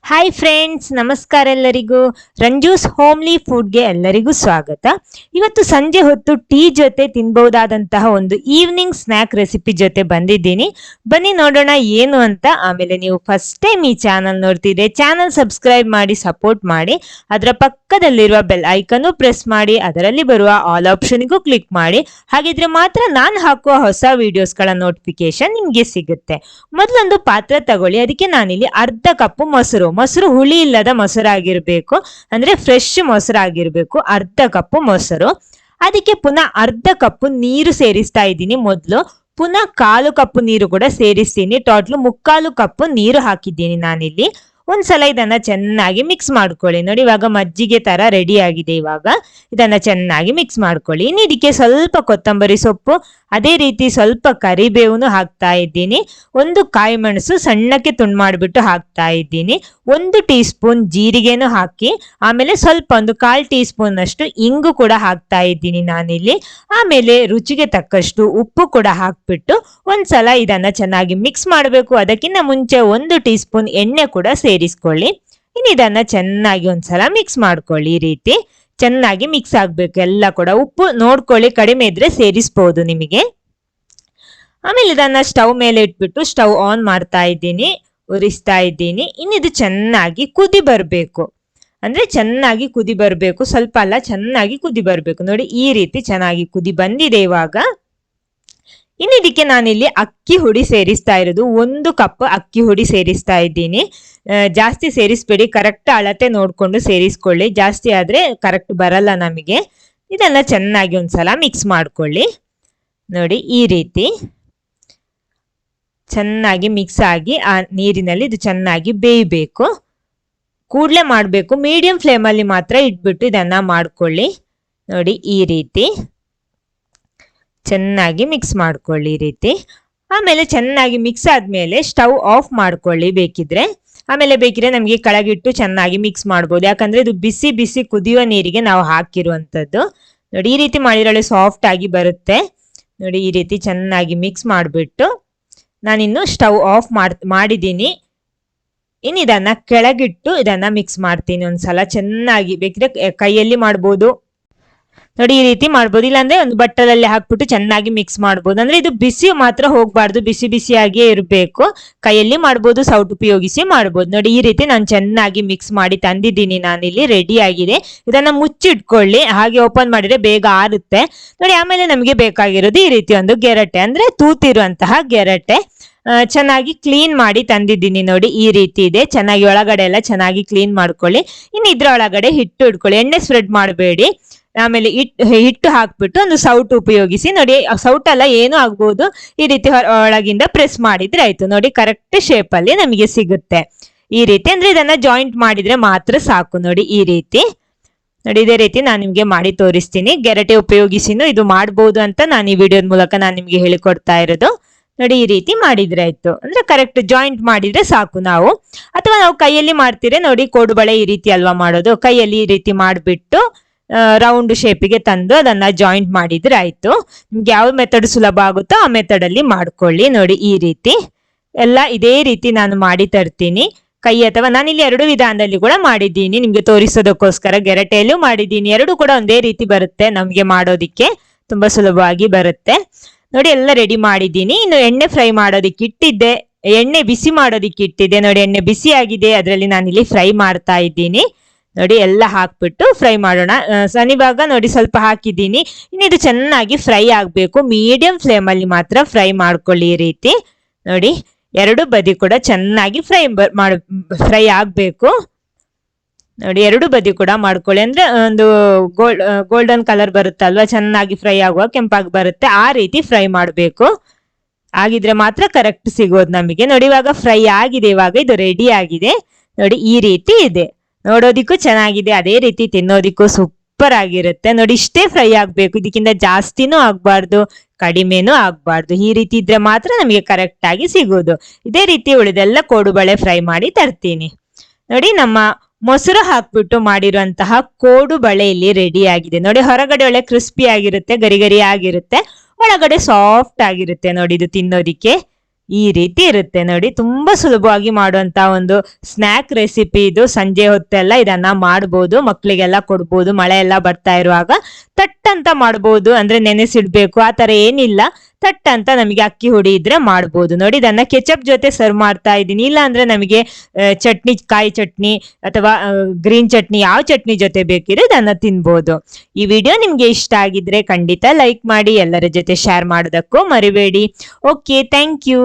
Hi friends, ನಮಸ್ಕಾರ ಎಲ್ಲರಿಗೂ. ರಂಜೂಸ್ homely ಫುಡ್ಗೆ ಎಲ್ಲರಿಗೂ ಸ್ವಾಗತ. ಇವತ್ತು ಸಂಜೆ ಹೊತ್ತು ಟೀ ಜೊತೆ ತಿನ್ಬಹುದಾದಂತಹ ಒಂದು ಈವ್ನಿಂಗ್ ಸ್ನ್ಯಾಕ್ ರೆಸಿಪಿ ಜೊತೆ ಬಂದಿದ್ದೀನಿ. ಬನ್ನಿ ನೋಡೋಣ ಏನು ಅಂತ. ಆಮೇಲೆ ನೀವು ಫಸ್ಟ್ ಟೈಮ್ ಈ ಚಾನಲ್ ನೋಡ್ತಿದ್ರೆ ಚಾನಲ್ ಸಬ್ಸ್ಕ್ರೈಬ್ ಮಾಡಿ ಸಪೋರ್ಟ್ ಮಾಡಿ. ಅದರ ಪಕ್ಕದಲ್ಲಿರುವ ಬೆಲ್ ಐಕನ್ನು ಪ್ರೆಸ್ ಮಾಡಿ, ಅದರಲ್ಲಿ ಬರುವ ಆಲ್ ಆಪ್ಷನ್ಗೂ ಕ್ಲಿಕ್ ಮಾಡಿ. ಹಾಗಿದ್ರೆ ಮಾತ್ರ ನಾನು ಹಾಕುವ ಹೊಸ ವಿಡಿಯೋಸ್ಗಳ ನೋಟಿಫಿಕೇಶನ್ ನಿಮಗೆ ಸಿಗುತ್ತೆ. ಮೊದಲೊಂದು ಪಾತ್ರೆ ತಗೊಳ್ಳಿ. ಅದಕ್ಕೆ ನಾನಿಲ್ಲಿ ಅರ್ಧ ಕಪ್ ಮೊಸರು ಹುಳಿ ಇಲ್ಲದ ಮೊಸರಾಗಿರ್ಬೇಕು, ಅಂದ್ರೆ ಫ್ರೆಶ್ ಮೊಸರಾಗಿರ್ಬೇಕು. ಅರ್ಧ ಕಪ್ ಮೊಸರು. ಅದಕ್ಕೆ ಪುನಃ ಅರ್ಧ ಕಪ್ ನೀರು ಸೇರಿಸ್ತಾ ಇದ್ದೀನಿ. ಮೊದಲು ಪುನಃ 1/4 ಕಪ್ ನೀರು ಕೂಡ ಸೇರಿಸ್ತೀನಿ. ಟೋಟಲ್ 3/4 ಕಪ್ ನೀರು ಹಾಕಿದ್ದೀನಿ ನಾನಿಲ್ಲಿ. ಒಂದ್ಸಲ ಇದನ್ನ ಚೆನ್ನಾಗಿ ಮಿಕ್ಸ್ ಮಾಡ್ಕೊಳ್ಳಿ. ನೋಡಿ, ಇವಾಗ ಮಜ್ಜಿಗೆ ತರ ರೆಡಿ ಆಗಿದೆ. ಇವಾಗ ಇದನ್ನ ಚೆನ್ನಾಗಿ ಮಿಕ್ಸ್ ಮಾಡ್ಕೊಳ್ಳಿ. ಇನ್ನು ಇದಕ್ಕೆ ಸ್ವಲ್ಪ ಕೊತ್ತಂಬರಿ ಸೊಪ್ಪು, ಅದೇ ರೀತಿ ಸ್ವಲ್ಪ ಕರಿಬೇವನ್ನು ಹಾಕ್ತಾ ಇದ್ದೀನಿ. ಒಂದು ಕಾಯಿ ಮೆಣಸು ಸಣ್ಣಕ್ಕೆ ತುಂಡು ಮಾಡಿಬಿಟ್ಟು ಹಾಕ್ತಾ ಇದ್ದೀನಿ. 1 ಟೀ ಸ್ಪೂನ್ ಜೀರಿಗೆನೂ ಹಾಕಿ, ಆಮೇಲೆ ಸ್ವಲ್ಪ ಒಂದು 1/4 ಟೀ ಸ್ಪೂನ್ ಅಷ್ಟು ಇಂಗು ಕೂಡ ಹಾಕ್ತಾ ಇದ್ದೀನಿ ನಾನಿಲ್ಲಿ. ಆಮೇಲೆ ರುಚಿಗೆ ತಕ್ಕಷ್ಟು ಉಪ್ಪು ಕೂಡ ಹಾಕ್ಬಿಟ್ಟು ಒಂದ್ಸಲ ಇದನ್ನ ಚೆನ್ನಾಗಿ ಮಿಕ್ಸ್ ಮಾಡಬೇಕು. ಅದಕ್ಕಿಂತ ಮುಂಚೆ 1 ಟೀ ಸ್ಪೂನ್ ಎಣ್ಣೆ ಕೂಡ ಸೇರಿಸ್ಕೊಳ್ಳಿ. ಇನ್ನು ಇದನ್ನ ಚೆನ್ನಾಗಿ ಒಂದ್ಸಲ ಮಿಕ್ಸ್ ಮಾಡ್ಕೊಳ್ಳಿ. ಈ ರೀತಿ ಚೆನ್ನಾಗಿ ಮಿಕ್ಸ್ ಆಗ್ಬೇಕು ಎಲ್ಲ ಕೂಡ. ಉಪ್ಪು ನೋಡ್ಕೊಳ್ಳಿ, ಕಡಿಮೆ ಇದ್ರೆ ಸೇರಿಸಬಹುದು ನಿಮಗೆ. ಆಮೇಲೆ ಇದನ್ನ ಸ್ಟವ್ ಮೇಲೆ ಇಟ್ಬಿಟ್ಟು ಸ್ಟವ್ ಆನ್ ಮಾಡ್ತಾ ಇದ್ದೀನಿ, ಉರಿಸ್ತಾ ಇದ್ದೀನಿ. ಇನ್ನು ಇದು ಚೆನ್ನಾಗಿ ಕುದಿ ಬರಬೇಕು. ಅಂದ್ರೆ ಚೆನ್ನಾಗಿ ಕುದಿ ಬರಬೇಕು, ಸ್ವಲ್ಪ ಅಲ್ಲ, ಚೆನ್ನಾಗಿ ಕುದಿ ಬರಬೇಕು. ನೋಡಿ, ಈ ರೀತಿ ಚೆನ್ನಾಗಿ ಕುದಿ ಬಂದಿದೆ ಇವಾಗ. ಇನ್ನು ಇದಕ್ಕೆ ನಾನಿಲ್ಲಿ ಅಕ್ಕಿ ಹುಡಿ ಸೇರಿಸ್ತಾ ಇರೋದು. 1 ಕಪ್ ಅಕ್ಕಿ ಹುಡಿ ಸೇರಿಸ್ತಾ ಇದ್ದೀನಿ. ಜಾಸ್ತಿ ಸೇರಿಸ್ಬೇಡಿ, ಕರೆಕ್ಟ್ ಅಳತೆ ನೋಡ್ಕೊಂಡು ಸೇರಿಸ್ಕೊಳ್ಳಿ. ಜಾಸ್ತಿ ಆದ್ರೆ ಕರೆಕ್ಟ್ ಬರಲ್ಲ ನಮಗೆ. ಇದನ್ನ ಚೆನ್ನಾಗಿ ಒಂದ್ಸಲ ಮಿಕ್ಸ್ ಮಾಡ್ಕೊಳ್ಳಿ. ನೋಡಿ, ಈ ರೀತಿ ಚೆನ್ನಾಗಿ ಮಿಕ್ಸ್ ಆಗಿ ಆ ನೀರಿನಲ್ಲಿ ಇದು ಚೆನ್ನಾಗಿ ಬೇಯಬೇಕು. ಕೂಡ್ಲೆ ಮಾಡಬೇಕು, ಮೀಡಿಯಂ ಫ್ಲೇಮಲ್ಲಿ ಮಾತ್ರ ಇಟ್ಬಿಟ್ಟು ಇದನ್ನ ಮಾಡ್ಕೊಳ್ಳಿ. ನೋಡಿ, ಈ ರೀತಿ ಚೆನ್ನಾಗಿ ಮಿಕ್ಸ್ ಮಾಡ್ಕೊಳ್ಳಿ ಈ ರೀತಿ. ಆಮೇಲೆ ಚೆನ್ನಾಗಿ ಮಿಕ್ಸ್ ಆದ್ಮೇಲೆ ಸ್ಟವ್ ಆಫ್ ಮಾಡ್ಕೊಳ್ಳಿ ಬೇಕಿದ್ರೆ. ಆಮೇಲೆ ಬೇಕಿದ್ರೆ ನಮಗೆ ಕೆಳಗಿಟ್ಟು ಚೆನ್ನಾಗಿ ಮಿಕ್ಸ್ ಮಾಡ್ಬೋದು, ಯಾಕಂದ್ರೆ ಇದು ಬಿಸಿ ಬಿಸಿ ಕುದಿಯುವ ನೀರಿಗೆ ನಾವು ಹಾಕಿರುವಂತದ್ದು. ನೋಡಿ, ಈ ರೀತಿ ಮಾಡಿದ್ರೆ ಸಾಫ್ಟ್ ಆಗಿ ಬರುತ್ತೆ. ನೋಡಿ, ಈ ರೀತಿ ಚೆನ್ನಾಗಿ ಮಿಕ್ಸ್ ಮಾಡಿಬಿಟ್ಟು ನಾನಿನ್ನು ಸ್ಟವ್ ಆಫ್ ಮಾಡಿದ್ದೀನಿ. ಇನ್ನು ಇದನ್ನ ಕೆಳಗಿಟ್ಟು ಇದನ್ನ ಮಿಕ್ಸ್ ಮಾಡ್ತೀನಿ ಒಂದ್ಸಲ ಚೆನ್ನಾಗಿ. ಬೇಕಿದ್ರೆ ಕೈಯಲ್ಲಿ ಮಾಡ್ಬೋದು. ನೋಡಿ, ಈ ರೀತಿ ಮಾಡ್ಬೋದು, ಇಲ್ಲಾಂದ್ರೆ ಒಂದು ಬಟ್ಟಲಲ್ಲಿ ಹಾಕ್ಬಿಟ್ಟು ಚೆನ್ನಾಗಿ ಮಿಕ್ಸ್ ಮಾಡ್ಬೋದು. ಅಂದ್ರೆ ಇದು ಬಿಸಿ ಮಾತ್ರ ಹೋಗ್ಬಾರ್ದು, ಬಿಸಿ ಬಿಸಿಯಾಗಿಯೇ ಇರಬೇಕು. ಕೈಯಲ್ಲಿ ಮಾಡ್ಬೋದು, ಸೌಟ್ ಉಪಯೋಗಿಸಿ ಮಾಡ್ಬೋದು. ನೋಡಿ, ಈ ರೀತಿ ನಾನು ಚೆನ್ನಾಗಿ ಮಿಕ್ಸ್ ಮಾಡಿ ತಂದಿದ್ದೀನಿ ನಾನಿಲ್ಲಿ. ರೆಡಿ ಆಗಿದೆ. ಇದನ್ನ ಮುಚ್ಚಿಟ್ಕೊಳ್ಳಿ, ಹಾಗೆ ಓಪನ್ ಮಾಡಿದ್ರೆ ಬೇಗ ಆರುತ್ತೆ. ನೋಡಿ, ಆಮೇಲೆ ನಮಗೆ ಬೇಕಾಗಿರೋದು ಈ ರೀತಿ ಒಂದು ಗೆರಟೆ, ಅಂದ್ರೆ ತೂತಿರುವಂತಹ ಗೆರಟೆ. ಚೆನ್ನಾಗಿ ಕ್ಲೀನ್ ಮಾಡಿ ತಂದಿದ್ದೀನಿ. ನೋಡಿ, ಈ ರೀತಿ ಇದೆ. ಚೆನ್ನಾಗಿ ಒಳಗಡೆ ಎಲ್ಲ ಚೆನ್ನಾಗಿ ಕ್ಲೀನ್ ಮಾಡ್ಕೊಳ್ಳಿ. ಇನ್ನು ಇದ್ರ ಒಳಗಡೆ ಹಿಟ್ಟು ಇಟ್ಕೊಳ್ಳಿ, ಎಣ್ಣೆ ಸ್ಪ್ರೆಡ್ ಮಾಡಬೇಡಿ. ಆಮೇಲೆ ಹಿಟ್ಟು ಹಾಕ್ಬಿಟ್ಟು ಒಂದು ಸೌಟ್ ಉಪಯೋಗಿಸಿ, ನೋಡಿ, ಸೌಟ್ ಅಲ್ಲ ಏನು ಆಗ್ಬೋದು, ಈ ರೀತಿ ಒಳಗಿಂದ ಪ್ರೆಸ್ ಮಾಡಿದ್ರೆ ಆಯ್ತು. ನೋಡಿ, ಕರೆಕ್ಟ್ ಶೇಪ್ ಅಲ್ಲಿ ನಮಗೆ ಸಿಗುತ್ತೆ ಈ ರೀತಿ. ಅಂದ್ರೆ ಇದನ್ನ ಜಾಯಿಂಟ್ ಮಾಡಿದ್ರೆ ಮಾತ್ರ ಸಾಕು. ನೋಡಿ, ಈ ರೀತಿ. ನೋಡಿ, ಇದೇ ರೀತಿ ನಾನು ನಿಮ್ಗೆ ಮಾಡಿ ತೋರಿಸ್ತೀನಿ. ಗೆರಟೆ ಉಪಯೋಗಿಸಿನೂ ಇದು ಮಾಡ್ಬೋದು ಅಂತ ನಾನು ಈ ವಿಡಿಯೋದ ಮೂಲಕ ನಾನು ನಿಮ್ಗೆ ಹೇಳಿಕೊಡ್ತಾ ಇರೋದು. ನೋಡಿ, ಈ ರೀತಿ ಮಾಡಿದ್ರೆ ಆಯ್ತು. ಅಂದ್ರೆ ಕರೆಕ್ಟ್ ಜಾಯಿಂಟ್ ಮಾಡಿದ್ರೆ ಸಾಕು ನಾವು. ಅಥವಾ ನಾವು ಕೈಯಲ್ಲಿ ಮಾಡ್ತೀರಾ, ನೋಡಿ, ಕೋಡುಬಳೆ ಈ ರೀತಿ ಅಲ್ವಾ ಮಾಡೋದು. ಕೈಯಲ್ಲಿ ಈ ರೀತಿ ಮಾಡಿಬಿಟ್ಟು ರೌಂಡ್ ಶೇಪಿಗೆ ತಂದು ಅದನ್ನ ಜಾಯಿಂಟ್ ಮಾಡಿದ್ರೆ ಆಯ್ತು. ನಿಮ್ಗೆ ಯಾವ ಮೆಥಡ್ ಸುಲಭ ಆಗುತ್ತೋ ಆ ಮೆಥಡ್ ಅಲ್ಲಿ ಮಾಡ್ಕೊಳ್ಳಿ. ನೋಡಿ, ಈ ರೀತಿ ಎಲ್ಲ ಇದೇ ರೀತಿ ನಾನು ಮಾಡಿ ತರ್ತೀನಿ. ಕೈ ಅಥವಾ ನಾನಿಲ್ಲಿ 2 ವಿಧಾನದಲ್ಲಿ ಕೂಡ ಮಾಡಿದ್ದೀನಿ, ನಿಮ್ಗೆ ತೋರಿಸೋದಕ್ಕೋಸ್ಕರ. ಗೆರಟೆಯಲ್ಲೂ ಮಾಡಿದ್ದೀನಿ. 2 ಕೂಡ ಒಂದೇ ರೀತಿ ಬರುತ್ತೆ ನಮ್ಗೆ ಮಾಡೋದಿಕ್ಕೆ, ತುಂಬಾ ಸುಲಭವಾಗಿ ಬರುತ್ತೆ. ನೋಡಿ, ಎಲ್ಲ ರೆಡಿ ಮಾಡಿದ್ದೀನಿ. ಇನ್ನು ಎಣ್ಣೆ ಫ್ರೈ ಮಾಡೋದಿಕ್ಕೆ ಇಟ್ಟಿದ್ದೆ, ಎಣ್ಣೆ ಬಿಸಿ ಮಾಡೋದಿಕ್ಕೆ ಇಟ್ಟಿದ್ದೆ. ನೋಡಿ, ಎಣ್ಣೆ ಬಿಸಿ ಆಗಿದೆ, ಅದರಲ್ಲಿ ನಾನಿಲ್ಲಿ ಫ್ರೈ ಮಾಡ್ತಾ ಇದ್ದೀನಿ. ನೋಡಿ, ಎಲ್ಲ ಹಾಕ್ಬಿಟ್ಟು ಫ್ರೈ ಮಾಡೋಣ. ಇವಾಗ ನೋಡಿ ಸ್ವಲ್ಪ ಹಾಕಿದ್ದೀನಿ. ಇನ್ನು ಇದು ಚೆನ್ನಾಗಿ ಫ್ರೈ ಆಗ್ಬೇಕು, ಮೀಡಿಯಂ ಫ್ಲೇಮ್ ಅಲ್ಲಿ ಮಾತ್ರ ಫ್ರೈ ಮಾಡ್ಕೊಳ್ಳಿ ಈ ರೀತಿ. ನೋಡಿ, 2 ಬದಿ ಕೂಡ ಚೆನ್ನಾಗಿ ಫ್ರೈ ಆಗ್ಬೇಕು. ನೋಡಿ, 2 ಬದಿ ಕೂಡ ಮಾಡ್ಕೊಳ್ಳಿ. ಅಂದ್ರೆ ಒಂದು ಗೋಲ್ಡನ್ ಕಲರ್ ಬರುತ್ತಲ್ವಾ, ಚೆನ್ನಾಗಿ ಫ್ರೈ ಆಗುವ, ಕೆಂಪಾಗಿ ಬರುತ್ತೆ, ಆ ರೀತಿ ಫ್ರೈ ಮಾಡಬೇಕು. ಆಗಿದ್ರೆ ಮಾತ್ರ ಕರೆಕ್ಟ್ ಸಿಗೋದು ನಮಗೆ. ನೋಡಿ, ಇವಾಗ ಫ್ರೈ ಆಗಿದೆ. ಇವಾಗ ಇದು ರೆಡಿ ಆಗಿದೆ. ನೋಡಿ, ಈ ರೀತಿ ಇದೆ. ನೋಡೋದಿಕ್ಕೂ ಚೆನ್ನಾಗಿದೆ, ಅದೇ ರೀತಿ ತಿನ್ನೋದಿಕ್ಕೂ ಸೂಪರ್ ಆಗಿರುತ್ತೆ. ನೋಡಿ, ಇಷ್ಟೇ ಫ್ರೈ ಆಗ್ಬೇಕು, ಇದಕ್ಕಿಂತ ಜಾಸ್ತಿನೂ ಆಗ್ಬಾರ್ದು, ಕಡಿಮೆನೂ ಆಗ್ಬಾರ್ದು. ಈ ರೀತಿ ಇದ್ರೆ ಮಾತ್ರ ನಮಗೆ ಕರೆಕ್ಟ್ ಆಗಿ ಸಿಗೋದು. ಇದೇ ರೀತಿ ಉಳಿದೆಲ್ಲ ಕೋಡುಬಳೆ ಫ್ರೈ ಮಾಡಿ ತರ್ತೀನಿ. ನೋಡಿ, ನಮ್ಮ ಮೊಸರು ಹಾಕ್ಬಿಟ್ಟು ಮಾಡಿರುವಂತಹ ಕೋಡುಬಳೆ ಇಲ್ಲಿ ರೆಡಿ ಆಗಿದೆ. ನೋಡಿ, ಹೊರಗಡೆ ಒಳ್ಳೆ ಕ್ರಿಸ್ಪಿ ಆಗಿರುತ್ತೆ, ಗರಿ ಗರಿ ಆಗಿರುತ್ತೆ, ಒಳಗಡೆ ಸಾಫ್ಟ್ ಆಗಿರುತ್ತೆ. ನೋಡಿ, ಇದು ತಿನ್ನೋದಿಕ್ಕೆ ಈ ರೀತಿ ಇರುತ್ತೆ ನೋಡಿ. ತುಂಬಾ ಸುಲಭವಾಗಿ ಮಾಡುವಂತ ಒಂದು ಸ್ನಾಕ್ ರೆಸಿಪಿ ಇದು. ಸಂಜೆ ಹೊತ್ತೆಲ್ಲ ಇದನ್ನ ಮಾಡ್ಬೋದು, ಮಕ್ಳಿಗೆಲ್ಲ ಕೊಡ್ಬೋದು. ಮಳೆ ಎಲ್ಲ ಬರ್ತಾ ಇರುವಾಗ ತಟ್ ಅಂತ ಮಾಡ್ಬೋದು, ಅಂದ್ರೆ ನೆನೆಸಿಡ್ಬೇಕು ಆ ತರ ಏನಿಲ್ಲ. ತಟ್ ಅಂತ ನಮಗೆ ಅಕ್ಕಿ ಹುಡಿ ಇದ್ರೆ ಮಾಡ್ಬೋದು ನೋಡಿ. ಇದನ್ನ ಕೆಚಪ್ ಜೊತೆ ಸರ್ವ್ ಮಾಡ್ತಾ ಇದ್ದೀನಿ. ಇಲ್ಲ ಅಂದ್ರೆ ನಮಗೆ ಚಟ್ನಿ, ಕಾಯಿ ಚಟ್ನಿ ಅಥವಾ ಗ್ರೀನ್ ಚಟ್ನಿ, ಯಾವ ಚಟ್ನಿ ಜೊತೆ ಬೇಕಿದ್ರೆ ಇದನ್ನ ತಿನ್ಬೋದು. ಈ ವಿಡಿಯೋ ನಿಮ್ಗೆ ಇಷ್ಟ ಆಗಿದ್ರೆ ಖಂಡಿತ ಲೈಕ್ ಮಾಡಿ, ಎಲ್ಲರ ಜೊತೆ ಶೇರ್ ಮಾಡೋದಕ್ಕೂ ಮರಿಬೇಡಿ. Okay, thank you.